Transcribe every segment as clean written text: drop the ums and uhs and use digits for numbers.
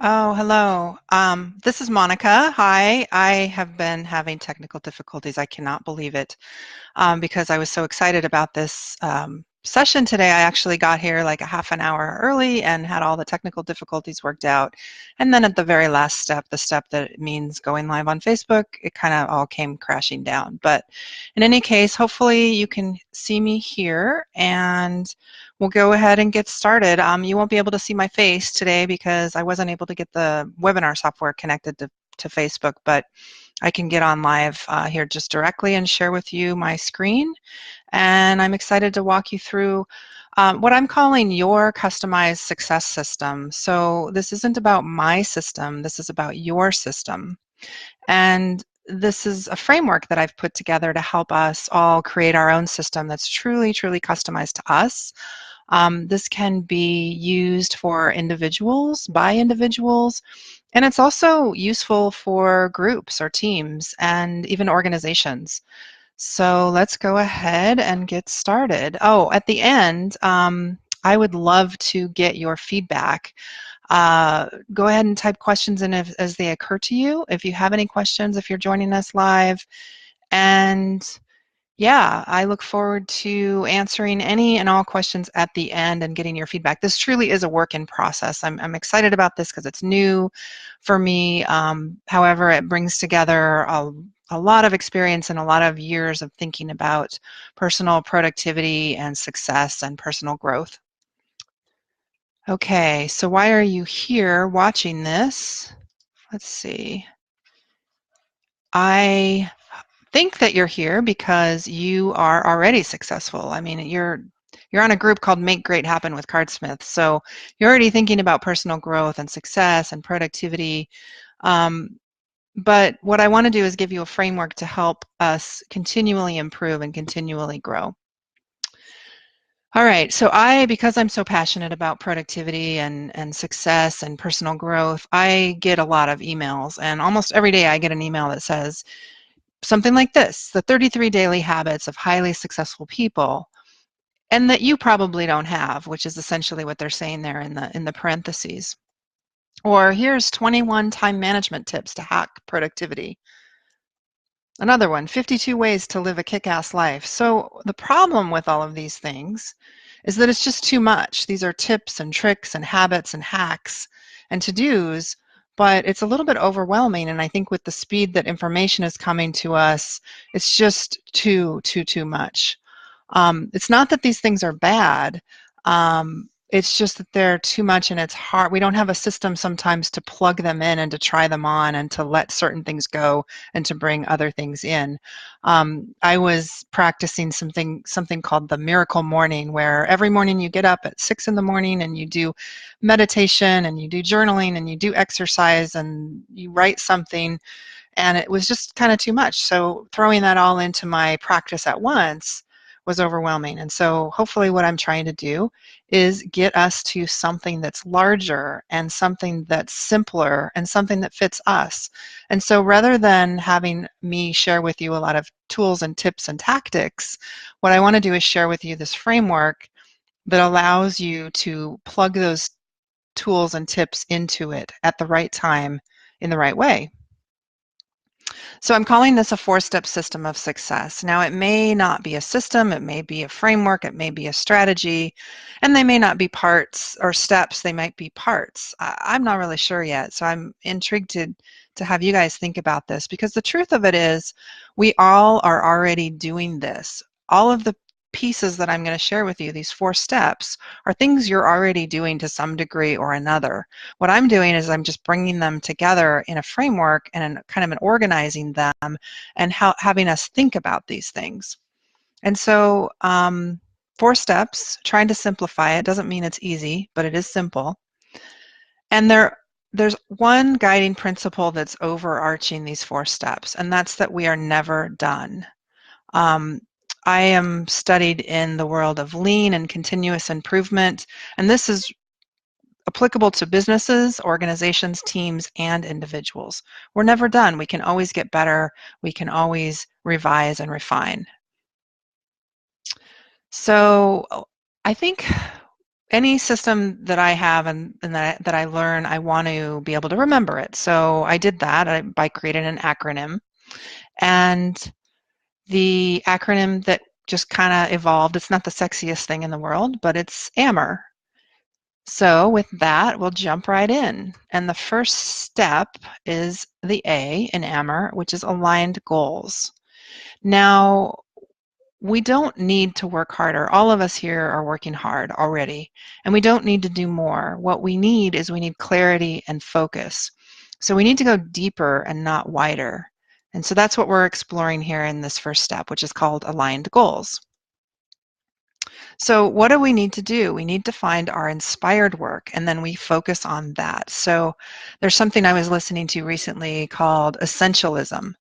Oh, hello. This is Monica. Hi. I have been having technical difficulties. I cannot believe it because I was so excited about this session today. I actually got here like a half an hour early and had all the technical difficulties worked out. And then at the very last step, the step that means going live on Facebook, it kind of all came crashing down. But in any case, hopefully you can see me here and we'll go ahead and get started. You won't be able to see my face today because I wasn't able to get the webinar software connected to Facebook, but I can get on live here just directly and share with you my screen. And I'm excited to walk you through what I'm calling your customized success system. So this isn't about my system, this is about your system. And this is a framework that I've put together to help us all create our own system that's truly, truly customized to us. This can be used for individuals, by individuals, and it's also useful for groups or teams and even organizations. So let's go ahead and get started. Oh, at the end, I would love to get your feedback. Go ahead and type questions in as they occur to you. If you have any questions, if you're joining us live. And yeah, I look forward to answering any and all questions at the end and getting your feedback. This truly is a work in process. I'm excited about this because it's new for me. However, it brings together a lot of experience and a lot of years of thinking about personal productivity and success and personal growth. Okay, so why are you here watching this? Let's see. I think that you're here because you are already successful. I mean, you're on a group called Make Great Happen with Cardsmith, so you're already thinking about personal growth and success and productivity. But what I want to do is give you a framework to help us continually improve and continually grow. All right, so because I'm so passionate about productivity and success and personal growth, I get a lot of emails, and almost every day I get an email that says, something like this, the 33 daily habits of highly successful people, and that you probably don't have, which is essentially what they're saying there in the parentheses. Or here's 21 time management tips to hack productivity. Another one, 52 ways to live a kick-ass life. So the problem with all of these things is that it's just too much. These are tips and tricks and habits and hacks and to-dos, but it's a little bit overwhelming. And I think with the speed that information is coming to us, it's just too much. It's not that these things are bad. It's just that they're too much and it's hard. We don't have a system sometimes to plug them in and to try them on and to let certain things go and to bring other things in. I was practicing something called the miracle morning, where every morning you get up at 6 in the morning and you do meditation and you do journaling and you do exercise and you write something, and it was just kind of too much. So throwing that all into my practice at once was overwhelming. And so hopefully what I'm trying to do is get us to something that's larger and something that's simpler and something that fits us. And so rather than having me share with you a lot of tools and tips and tactics, what I want to do is share with you this framework that allows you to plug those tools and tips into it at the right time in the right way. So I'm calling this a four-step system of success. Now, it may not be a system, it may be a framework, it may be a strategy, and they may not be parts or steps, they might be parts. I'm not really sure yet, so I'm intrigued to have you guys think about this, because the truth of it is we all are already doing this. All of the pieces that I'm going to share with you, these 4 steps, are things you're already doing to some degree or another. What I'm doing is I'm just bringing them together in a framework and kind of organizing them and having us think about these things. And so 4 steps, trying to simplify it, doesn't mean it's easy, but it is simple. And there's one guiding principle that's overarching these 4 steps, and that's that we are never done. I am studied in the world of lean and continuous improvement, and this is applicable to businesses, organizations, teams, and individuals. We're never done. We can always get better. We can always revise and refine. So I think any system that I have and that I learn, I want to be able to remember it. So I did that by creating an acronym. And the acronym that just kind of evolved, it's not the sexiest thing in the world, but it's AMR. So with that, we'll jump right in. And the first step is the A in AMR, which is aligned goals. Now, we don't need to work harder. All of us here are working hard already, and we don't need to do more. What we need is we need clarity and focus. So we need to go deeper and not wider. And so that's what we're exploring here in this first step, which is called aligned goals. So what do we need to do? We need to find our inspired work, and then we focus on that. So there's something I was listening to recently called essentialism.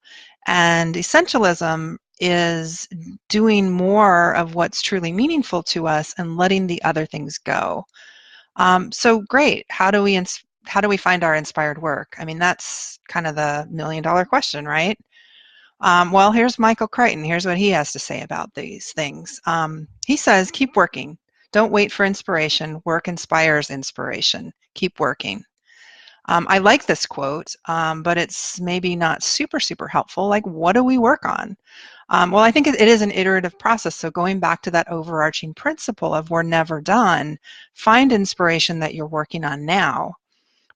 And essentialism is doing more of what's truly meaningful to us and letting the other things go. So great. How do we find our inspired work? I mean, that's kind of the million-dollar question, right? Well, here's Michael Crichton. Here's what he has to say about these things. He says, keep working. Don't wait for inspiration. Work inspires inspiration. Keep working. I like this quote, but it's maybe not super, super helpful. Like, what do we work on? Well, I think it is an iterative process. So going back to that overarching principle of we're never done, find inspiration that you're working on now.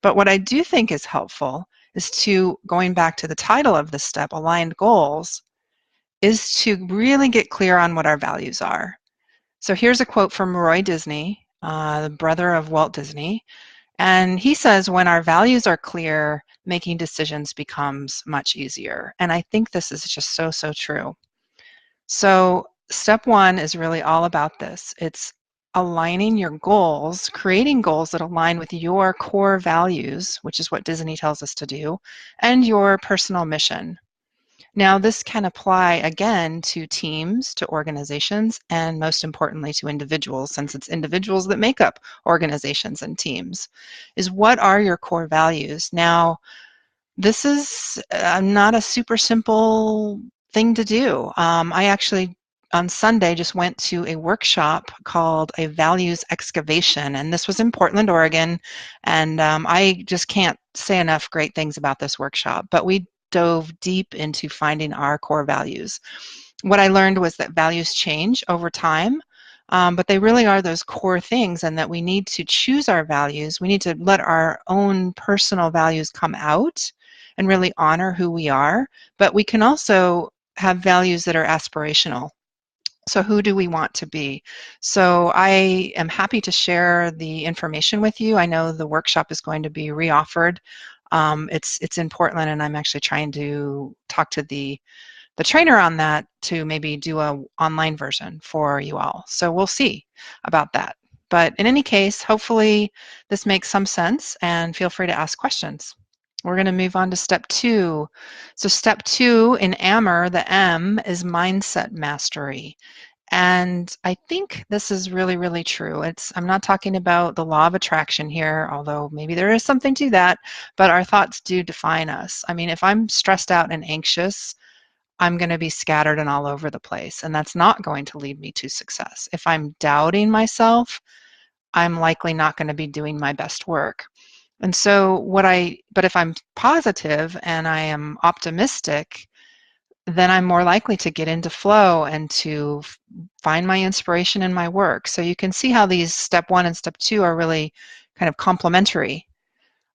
But what I do think is helpful is to, going back to the title of this step, aligned goals, is to really get clear on what our values are. So here's a quote from Roy Disney, the brother of Walt Disney. And he says, when our values are clear, making decisions becomes much easier. And I think this is just so, so true. So step one is really all about this. It's aligning your goals, creating goals that align with your core values, which is what Disney tells us to do, and your personal mission. Now, this can apply again to teams, to organizations, and most importantly to individuals, since it's individuals that make up organizations and teams, is what are your core values? Now, this is not a super simple thing to do. I actually on Sunday just went to a workshop called a values excavation, and this was in Portland, Oregon, and I just can't say enough great things about this workshop, but we dove deep into finding our core values. What I learned was that values change over time, but they really are those core things, and that we need to choose our values. We need to let our own personal values come out and really honor who we are, but we can also have values that are aspirational. So who do we want to be? So I am happy to share the information with you. I know the workshop is going to be reoffered. It's in Portland, and I'm actually trying to talk to the trainer on that to maybe do a online version for you all. So we'll see about that. But in any case, hopefully this makes some sense, and feel free to ask questions. We're going to move on to step two. So step two in AMR, the M, is mindset mastery. And I think this is really, really true. I'm not talking about the law of attraction here, although maybe there is something to that, but our thoughts do define us. I mean, if I'm stressed out and anxious, I'm going to be scattered and all over the place, and that's not going to lead me to success. If I'm doubting myself, I'm likely not going to be doing my best work. And so but if I'm positive and I am optimistic, then I'm more likely to get into flow and to find my inspiration in my work. So you can see how these step one and step two are really kind of complementary.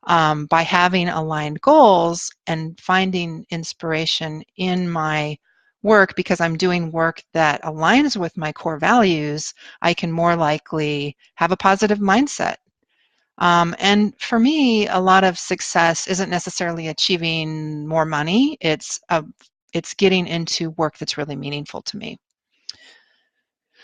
By having aligned goals and finding inspiration in my work, because I'm doing work that aligns with my core values, I can more likely have a positive mindset. And for me, a lot of success isn't necessarily achieving more money. It's getting into work that's really meaningful to me.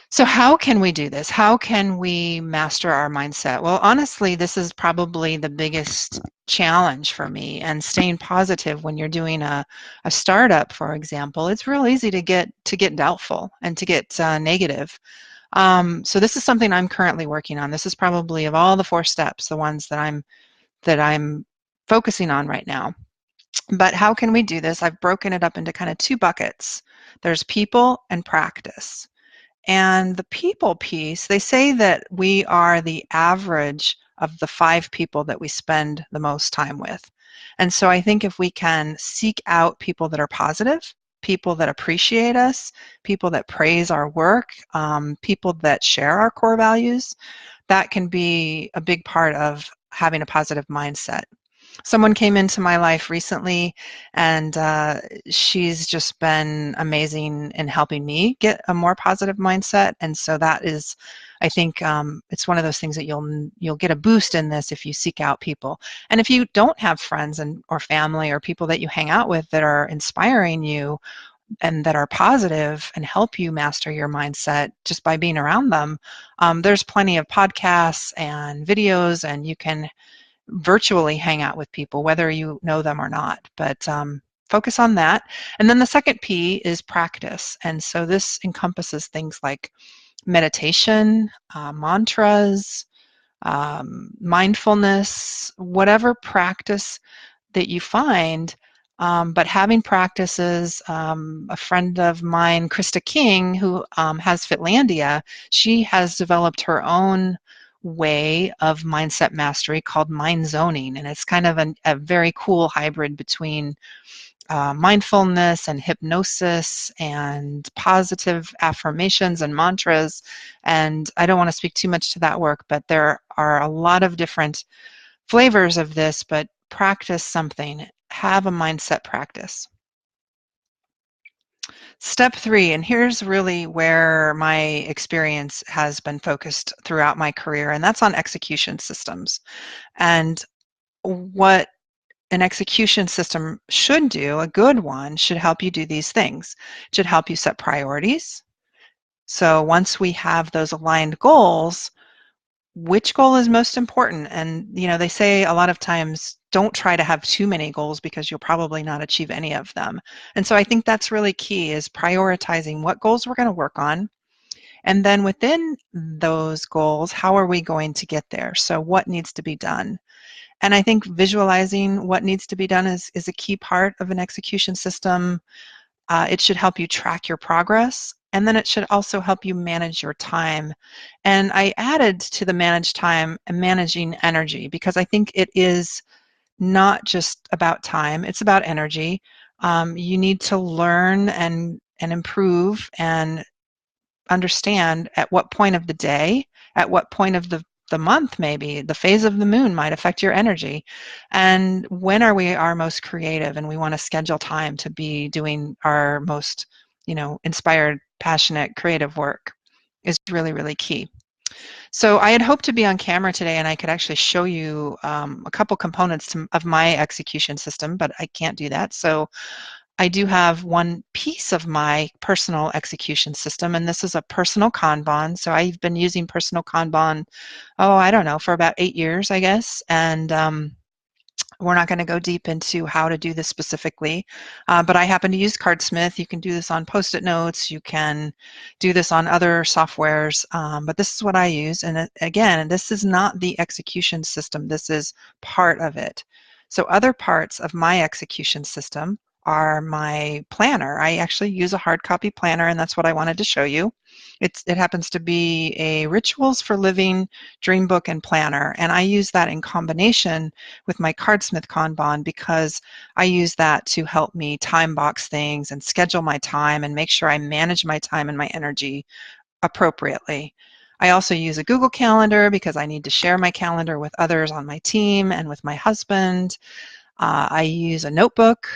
So how can we do this? How can we master our mindset? Well, honestly, this is probably the biggest challenge for me. And staying positive when you're doing a startup, for example, it's real easy to get doubtful and to get negative. So this is something I'm currently working on. This is probably, of all the 4 steps, the ones that I'm focusing on right now. But how can we do this? I've broken it up into kind of 2 buckets. There's people and practice. And the people piece, they say that we are the average of the 5 people that we spend the most time with. And so I think if we can seek out people that are positive, people that appreciate us, people that praise our work, people that share our core values, that can be a big part of having a positive mindset. Someone came into my life recently, and she's just been amazing in helping me get a more positive mindset. And so that is, I think, it's one of those things that you'll get a boost in this if you seek out people. And if you don't have friends or family or people that you hang out with that are inspiring you and that are positive and help you master your mindset just by being around them, there's plenty of podcasts and videos, and you can virtually hang out with people, whether you know them or not. But focus on that. And then the second P is practice. And so this encompasses things like meditation, mantras, mindfulness, whatever practice that you find. But having practices, a friend of mine, Krista King, who has Fitlandia, she has developed her own way of mindset mastery called mind zoning. And it's kind of a very cool hybrid between mindfulness and hypnosis and positive affirmations and mantras. And I don't want to speak too much to that work, but there are a lot of different flavors of this, but practice something. Have a mindset practice. Step 3, and here's really where my experience has been focused throughout my career, and that's on execution systems. And what an execution system should do, a good one, should help you do these things. It should help you set priorities. So once we have those aligned goals, which goal is most important? And they say a lot of times, don't try to have too many goals because you'll probably not achieve any of them. And so I think that's really key, is prioritizing what goals we're going to work on. And then within those goals, how are we going to get there? So what needs to be done? And I think visualizing what needs to be done is a key part of an execution system. It should help you track your progress, and then it should also help you manage your time. And I added to the manage time and managing energy, because I think it is not just about time, it's about energy. You need to learn and improve and understand at what point of the day, at what point of the month, maybe the phase of the moon might affect your energy, and when are we our most creative, and we want to schedule time to be doing our most inspired, passionate, creative work is really, really key. So I had hoped to be on camera today and I could actually show you a couple components of my execution system, but I can't do that. So I do have one piece of my personal execution system, and this is a personal Kanban. So I've been using personal Kanban, I don't know, for about 8 years, I guess. And we're not going to go deep into how to do this specifically, but I happen to use Cardsmith. You can do this on Post-it notes. You can do this on other softwares, but this is what I use. And again, this is not the execution system. This is part of it. So other parts of my execution system are my planner. I actually use a hard copy planner, and that's what I wanted to show you. It happens to be a Rituals for Living dream book and planner, and I use that in combination with my Cardsmith Kanban, because I use that to help me time box things and schedule my time and make sure I manage my time and my energy appropriately. I also use a Google Calendar because I need to share my calendar with others on my team and with my husband. I use a notebook.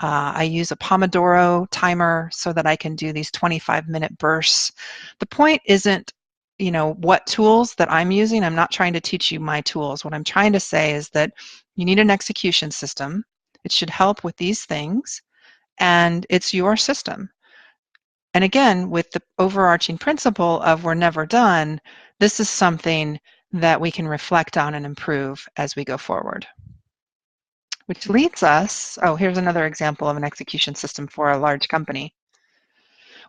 I use a Pomodoro timer so that I can do these 25-minute bursts. The point isn't, what tools that I'm using. I'm not trying to teach you my tools. What I'm trying to say is that you need an execution system. It should help with these things, and it's your system. And again, with the overarching principle of we're never done, this is something that we can reflect on and improve as we go forward. Which leads us, here's another example of an execution system for a large company.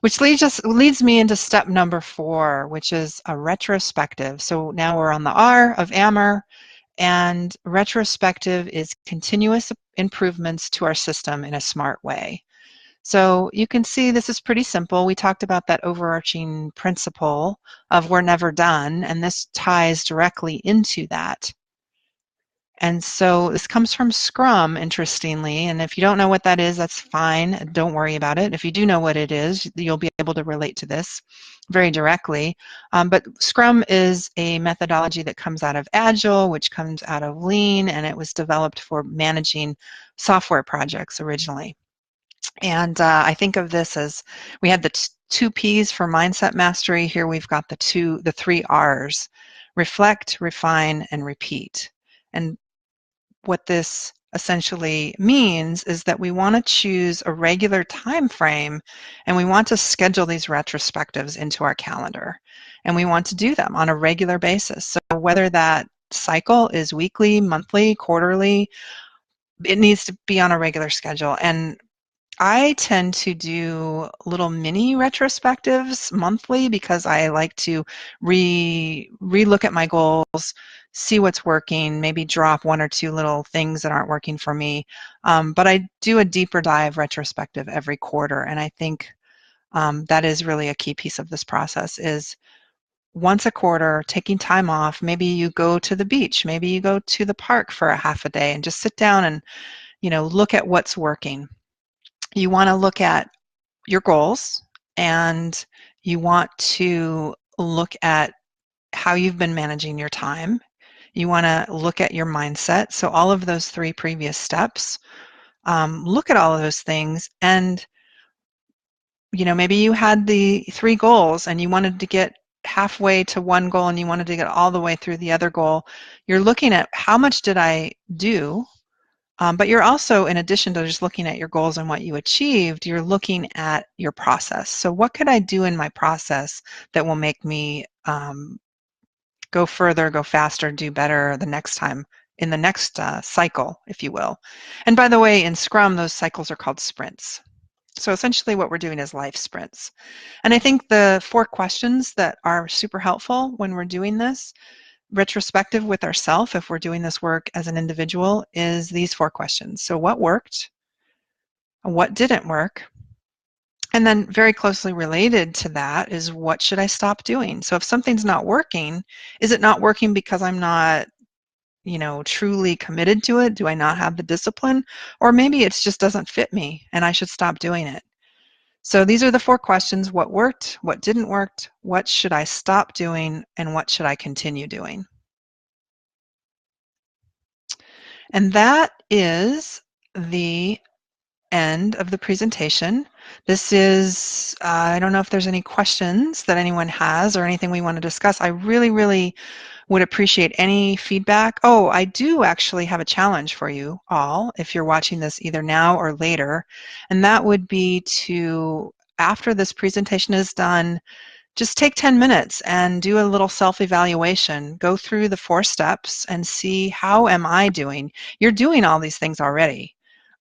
Which leads me into step number 4, which is a retrospective. So now we're on the R of AMR, and retrospective is continuous improvements to our system in a smart way. So you can see this is pretty simple. We talked about that overarching principle of we're never done, and this ties directly into that. And so this comes from Scrum, interestingly, and if you don't know what that is, that's fine. Don't worry about it. If you do know what it is, you'll be able to relate to this very directly. But Scrum is a methodology that comes out of Agile, which comes out of Lean, and it was developed for managing software projects originally. And I think of this as we had the two P's for mindset mastery. Here we've got the three R's: reflect, refine, and repeat. And what this essentially means is that we want to choose a regular time frame, and we want to schedule these retrospectives into our calendar, and we want to do them on a regular basis. So whether that cycle is weekly, monthly, quarterly, it needs to be on a regular schedule. And I tend to do little mini retrospectives monthly because I like to re-look at my goals, see what's working, maybe drop one or two little things that aren't working for me. But I do a deeper dive retrospective every quarter, and I think that is really a key piece of this process is once a quarter, taking time off. Maybe you go to the beach, maybe you go to the park for a half a day and just sit down and look at what's working. You want to look at your goals, and you want to look at how you've been managing your time. You want to look at your mindset. So all of those three previous steps, look at all of those things. And maybe you had the three goals and you wanted to get halfway to one goal and you wanted to get all the way through the other goal. You're looking at how much did I do. But you're also, in addition to just looking at your goals and what you achieved, you're looking at your process. So what could I do in my process that will make me go further, go faster, do better the next time, in the next cycle, if you will. And by the way, in Scrum, those cycles are called sprints. So essentially what we're doing is life sprints. And I think the 4 questions that are super helpful when we're doing this retrospective with ourselves, if we're doing this work as an individual, is these 4 questions. So what worked? What didn't work? And then very closely related to that is what should I stop doing? So if something's not working, is it not working because I'm not, truly committed to it? Do I not have the discipline? Or maybe it just doesn't fit me and I should stop doing it. So these are the 4 questions: what worked, what didn't work, what should I stop doing, and what should I continue doing? And that is the end of the presentation. This is, I don't know if there's any questions that anyone has or anything we want to discuss. I really, really would appreciate any feedback. Oh, I do actually have a challenge for you all if you're watching this either now or later, and that would be to, after this presentation is done, just take 10 minutes and do a little self-evaluation. Go through the 4 steps and see, how am I doing? You're doing all these things already.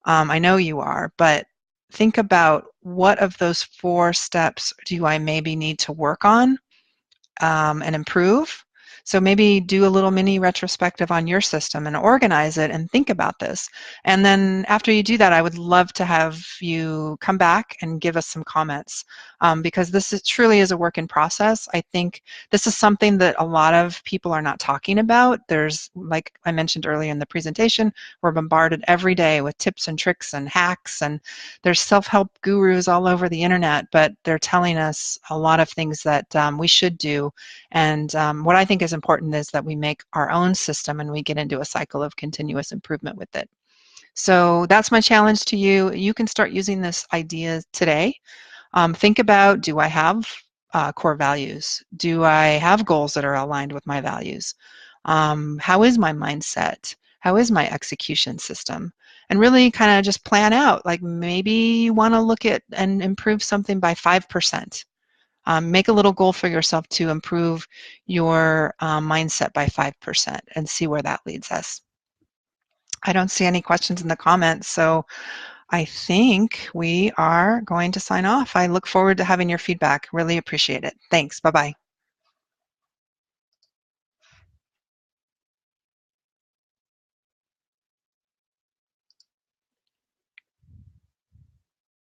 I know you are, but think about what of those 4 steps do I maybe need to work on and improve. So maybe do a little mini retrospective on your system and organize it and think about this. And then after you do that, I would love to have you come back and give us some comments because this truly is a work in process. I think this is something that a lot of people are not talking about. There's, like I mentioned earlier in the presentation, we're bombarded every day with tips and tricks and hacks, and there's self-help gurus all over the internet, but they're telling us a lot of things that we should do. And what I think is important is that we make our own system and we get into a cycle of continuous improvement with it. So that's my challenge to you. You can start using this idea today. Think about, do I have core values? Do I have goals that are aligned with my values? How is my mindset? How is my execution system? And really kind of just plan out, like maybe you want to look at and improve something by 5%. Make a little goal for yourself to improve your mindset by 5% and see where that leads us. I don't see any questions in the comments, so I think we are going to sign off. I look forward to having your feedback. Really appreciate it. Thanks. Bye-bye.